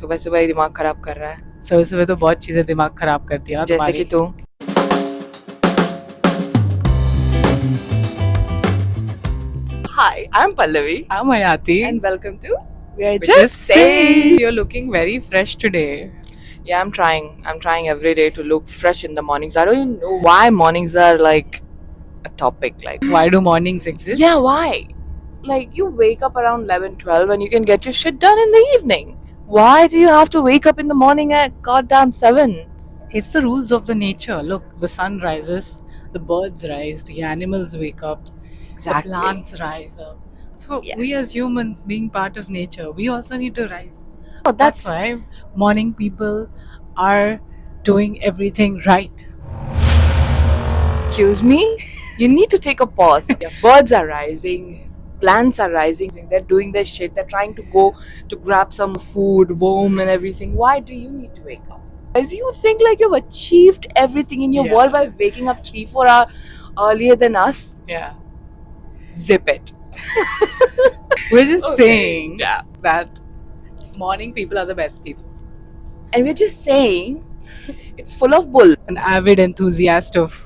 सुबह सुबह ही दिमाग खराब कर रहा है सुबह सुबह तो बहुत चीजें दिमाग खराब करती है ना जैसे कि तू Hi, I'm Pallavi I'm Ayati. and welcome to We're Just Just Saying. You're looking very fresh today. Yeah, I'm trying. I'm trying every day to look fresh in the mornings. I don't even know why mornings are like a topic. Like, Why do mornings exist? yeah, why? Like, you wake up around 11, 12 and you can get your shit done in the evening. Why do you have to wake up in the morning at goddamn 7? It's the rules of the nature. Look, the sun rises, the birds rise, the animals wake up, Exactly. the plants rise up. So we Yes. as humans, being part of nature, we also need to rise. Oh, That's why morning people are doing everything right. Excuse me? You need to take a pause. Yeah, birds are rising, plants are rising, they're doing their shit, they're trying to go to grab some food, worm, and everything. Why do you need to wake up? As you think like you've achieved everything in your Yeah. world by waking up 3-4 hours earlier than us? Yeah. Zip it. We're just Okay. saying Yeah. that morning people are the best people. And we're just saying it's full of bull. An avid enthusiast of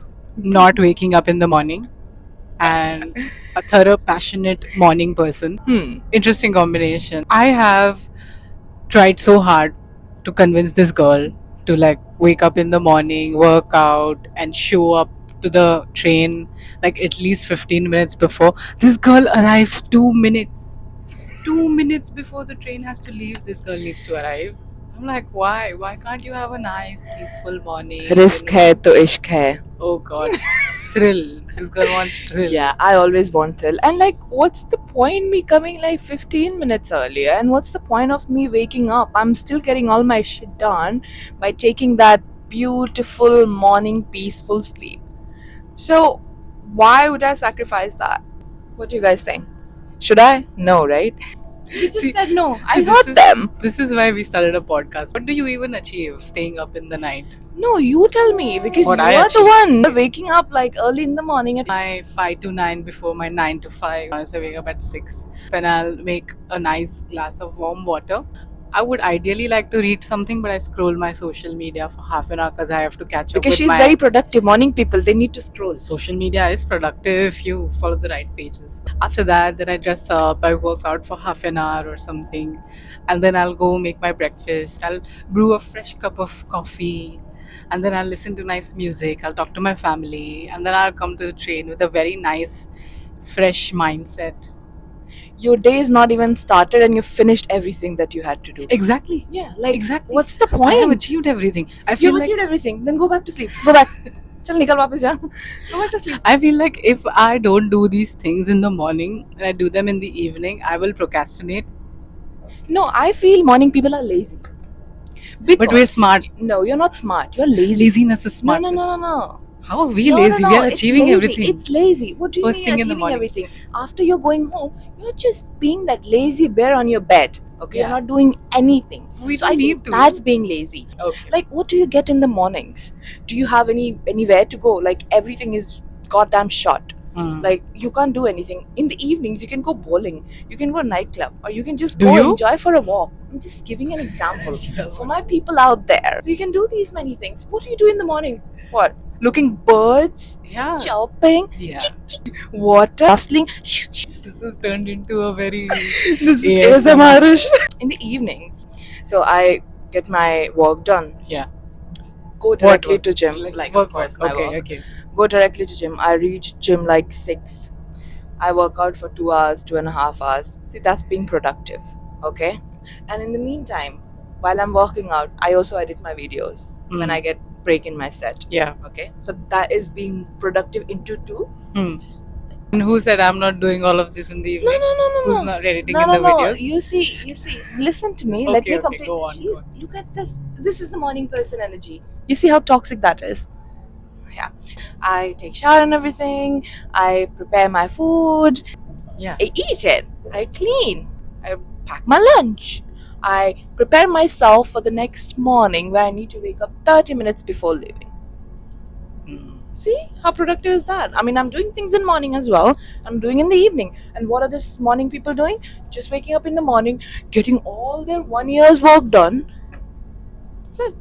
not waking up in the morning and a thorough, passionate morning person. Interesting combination. I have tried so hard to convince this girl to like wake up in the morning, work out, and show up to the train like at least 15 minutes before. This girl arrives 2 minutes. 2 minutes before the train has to leave, this girl needs to arrive. I'm like, why? Why can't you have a nice, peaceful morning? Risk hai to ishq hai. Oh god. Thrill. This girl wants thrill. Yeah, I always want thrill. And like, what's the point me coming like 15 minutes earlier? And what's the point of me waking up? I'm still getting all my shit done by taking that beautiful morning peaceful sleep. So, why would I sacrifice that? What do you guys think? Should I? No, right? You just said no. I heard them. This is why we started a podcast. What do you even achieve staying up in the night? No, you tell me because What you I are the achieve. one waking up like early in the morning at My 5 to 9 before my 9 to 5. Honestly, I wake up at 6. Then I'll make a nice glass of warm water. I would ideally like to read something, but I scroll my social media for half an hour because I have to catch up because with she's my very productive. Morning people, they need to scroll. social media is productive if you follow the right pages. After that, then I dress up, I work out for half an hour or something, and then I'll go make my breakfast. I'll brew a fresh cup of coffee, and then I'll listen to nice music. I'll talk to my family, and then I'll come to the train with a very nice, fresh mindset. Your day is not even started and you've finished everything that you had to do. Exactly. Yeah, like Exactly. what's the I point? have achieved everything. I feel You've like achieved everything. Then go back to sleep. Go back. Chal nikal वापस जा. Go back to sleep. I feel like if I don't do these things in the morning and I do them in the evening, I will procrastinate. No, I feel morning people are lazy. But we're smart. No, you're not smart. You're lazy. Laziness is No, smartness. no. How are we No, lazy? no, We are it's achieving lazy. everything. It's lazy. What do you First mean thing in the achieving morning. everything? After you're going home, you're just being that lazy bear on your bed. Okay, Yeah. you're not doing anything. We So don't I need think to. that's being lazy. Okay. Like, what do you get in the mornings? Do you have anywhere to go? Like, everything is goddamn shut. Like, you can't do anything. In the evenings, you can go bowling, you can go nightclub, or you can just Do go you? enjoy for a walk. I'm just giving an example for my people out there. So you can do these many things. What do you do in the morning? What? Looking birds, Yeah. chirping, Yeah. water, rustling. This has turned into a very This is ASMR. ASMR. In the evenings, so I get my work done. Yeah. Go directly work? to gym. Like of work, course, work. my Okay, work. okay. Go directly to gym. I reach gym like 6. I work out for 2 hours, 2.5 hours. See, that's being productive. Okay. And in the meantime, while I'm working out, I also edit my videos when I get break in my set. Yeah. Okay. So that is being productive into 2. And who said I'm not doing all of this in the evening? No. Who's not editing No, in no, the no. videos? You see. Listen to me. Let Okay, me okay, complete. go on, go on. Look at this. This is the morning person energy. You see how toxic that is? Yeah. I take shower and everything. I prepare my food. Yeah. I eat it. I clean. I pack my lunch. I prepare myself for the next morning where I need to wake up 30 minutes before leaving. See how productive is that? I mean, I'm doing things in morning as well. I'm doing in the evening. And what are this morning people doing? Just waking up in the morning, getting all their 1 year's work done. That's it.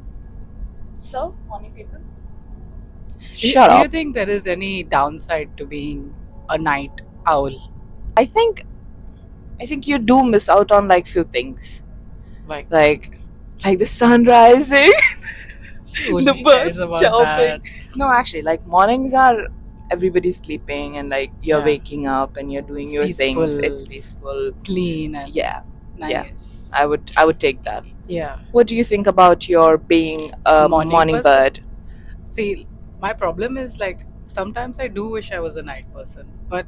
So, morning people. Shut Do you up. think there is any downside to being a night owl? I think you do miss out on like few things. Like, Like the sun rising, she the only birds cares about chirping. that. No, actually, like mornings are everybody's sleeping and like you're Yeah. waking up and you're doing It's your things. peaceful. It's peaceful. Clean and Yeah, nice. I would take that. Yeah. What do you think about your being a morning person? bird? See, my problem is like sometimes I do wish I was a night person, but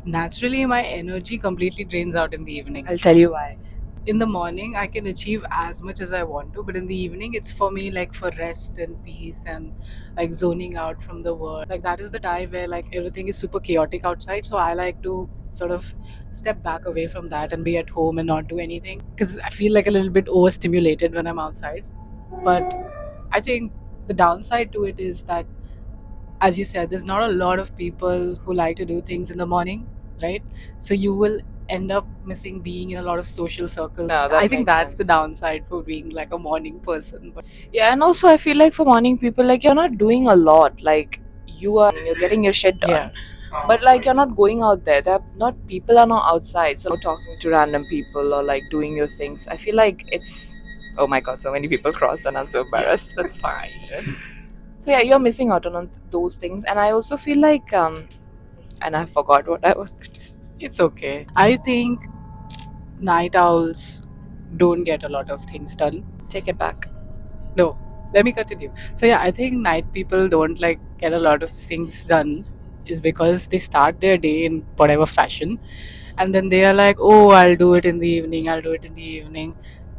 naturally my energy completely drains out in the evening. I'll tell you why. In the morning I can achieve as much as I want to, but in the evening it's for me like for rest and peace and like zoning out from the world. Like that is the time where like everything is super chaotic outside, so I like to sort of step back away from that and be at home and not do anything because I feel like a little bit overstimulated when I'm outside. But I think the downside to it is that, as you said, there's not a lot of people who like to do things in the morning, right? So you will end up missing being in a lot of social circles. No, that I think makes that's the sense. downside for being like a morning person. But Yeah, and also I feel like for morning people, like you're not doing a lot. Like you're getting your shit done. yeah, But like you're not going out there. They're not people are not outside. So talking to random people or like doing your things. I feel like it's oh my god, so many people cross and I'm so embarrassed. that's fine. So yeah, you're missing out on those things. And I also feel like and I forgot what I was It's okay. I think night owls don't get a lot of things done. take it back. No, let me continue. So yeah, I think night people don't like get a lot of things done is because they start their day in whatever fashion, and then they are like, oh, I'll do it in the evening. I'll do it in the evening.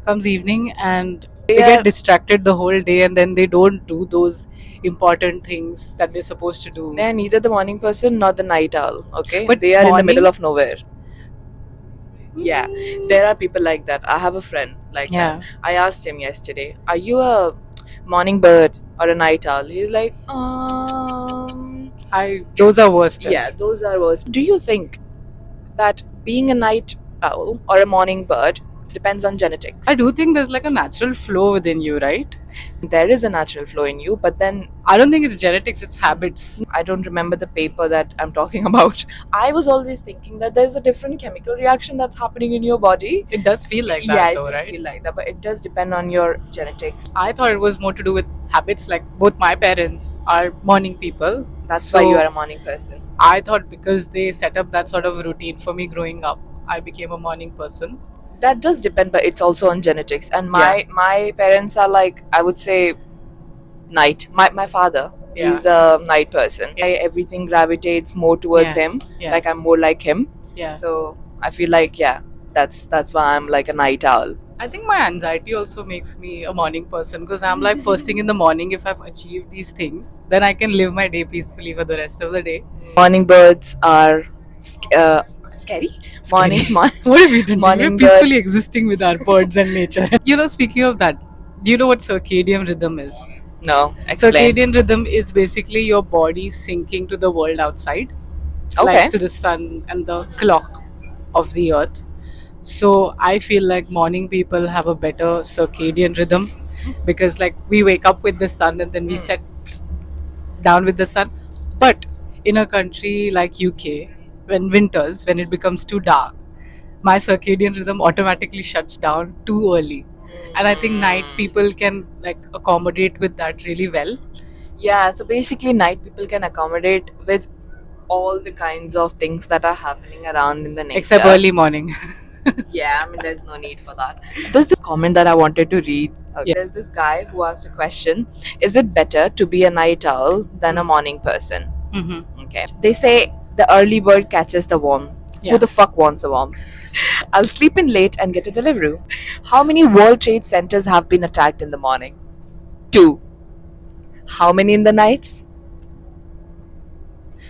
Comes evening and they They are get distracted the whole day, and then they don't do those important things that they're supposed to do. they're neither the morning person nor the night owl, okay? But They are in the morning- middle of nowhere. Yeah. There are people like that. I have a friend like Yeah. that. I asked him yesterday, are you a morning bird or a night owl? He's like, Those are worse. Than yeah, those are worse. Do you think that being a night owl or a morning bird depends on genetics? I do think there's like a natural flow within you, right? There is a natural flow in you, but then I don't think it's genetics, it's habits. I don't remember the paper that I'm talking about. I was always thinking that there's a different chemical reaction that's happening in your body. It does feel like that, Yeah, it though, does right? feel like that, but it does depend on your genetics. I thought it was more to do with habits. Like both my parents are morning people. That's why you are a morning person. I thought because they set up that sort of routine for me growing up, I became a morning person. That does depend, but it's also on genetics. And my parents are like, I would say, night. My father Yeah. is a night person. Everything gravitates more towards Yeah. him. Yeah. Like I'm more like him. Yeah. So I feel like that's why I'm like a night owl. I think my anxiety also makes me a morning person because I'm like first thing in the morning, if I've achieved these things, then I can live my day peacefully for the rest of the day. Morning birds are scary. Morning. What have we done? Morning We're peacefully existing with our birds and nature. Speaking of that, do you know what circadian rhythm is? No, explain. Circadian rhythm is basically your body syncing to the world outside, Okay. like to the sun and the clock of the earth. So I feel like morning people have a better circadian rhythm because like we wake up with the sun and then we set down with the sun. But in a country like UK, when it becomes too dark, my circadian rhythm automatically shuts down too early. And I think night people can like accommodate with that really well. Yeah, so basically night people can accommodate with all the kinds of things that are happening around in the nature. Except early morning. Yeah, I mean, there's no need for that. There's this comment that I wanted to read. Yeah. There's this guy who asked a question: is it better to be a night owl than a morning person? Mm-hmm. Okay. They say the early bird catches the worm. Yeah. Who the fuck wants a worm? I'll sleep in late and get a delivery. How many World Trade Centers have been attacked in the morning? 2. How many in the nights?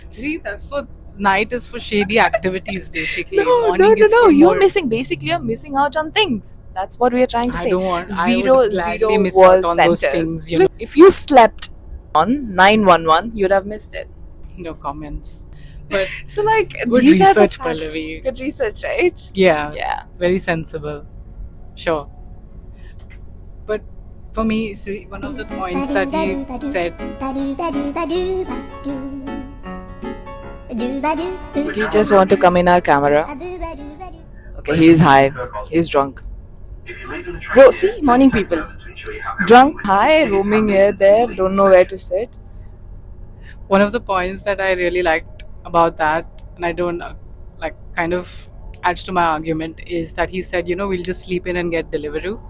See, that's what night is for shady activities basically. No. Morning is for You're more- missing. Basically, you're missing out on things. That's what we are trying to I say. don't want. I Zero would gladly miss world out on centers. those things. If you slept on 911, you'd have missed it. No comments. But So like good these are the research, facts. Pallavi. Good research, right? Yeah, Yeah. very sensible. Sure. But for me, see, one of the points that he said, Did he just want to come in our camera? Okay, he's high. He's drunk. Bro, see, morning people. Drunk, high, roaming here, there, don't know where to sit. one of the points that I really liked about that, and I don't like kind of adds to my argument, is that he said, we'll just sleep in and get Deliveroo.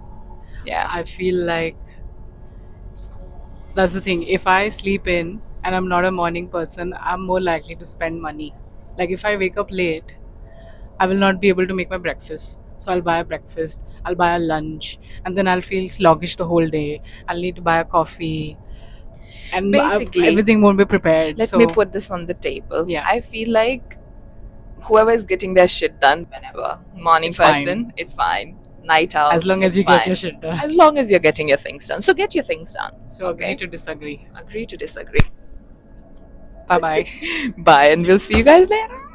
Yeah. I feel like that's the thing. If I sleep in and I'm not a morning person, I'm more likely to spend money. Like if I wake up late, I will not be able to make my breakfast. So I'll buy a breakfast, I'll buy a lunch, and then I'll feel sluggish the whole day. I'll need to buy a coffee, and Basically, everything won't be prepared. Let so me put this on the table. Yeah. I feel like whoever is getting their shit done whenever, morning It's person, fine. it's fine. Night out, as long as it's you get fine. your shit done. As long as you're getting your things done. So get your things done. So agree to disagree. Agree to disagree. Bye bye. Bye, and we'll see you guys later.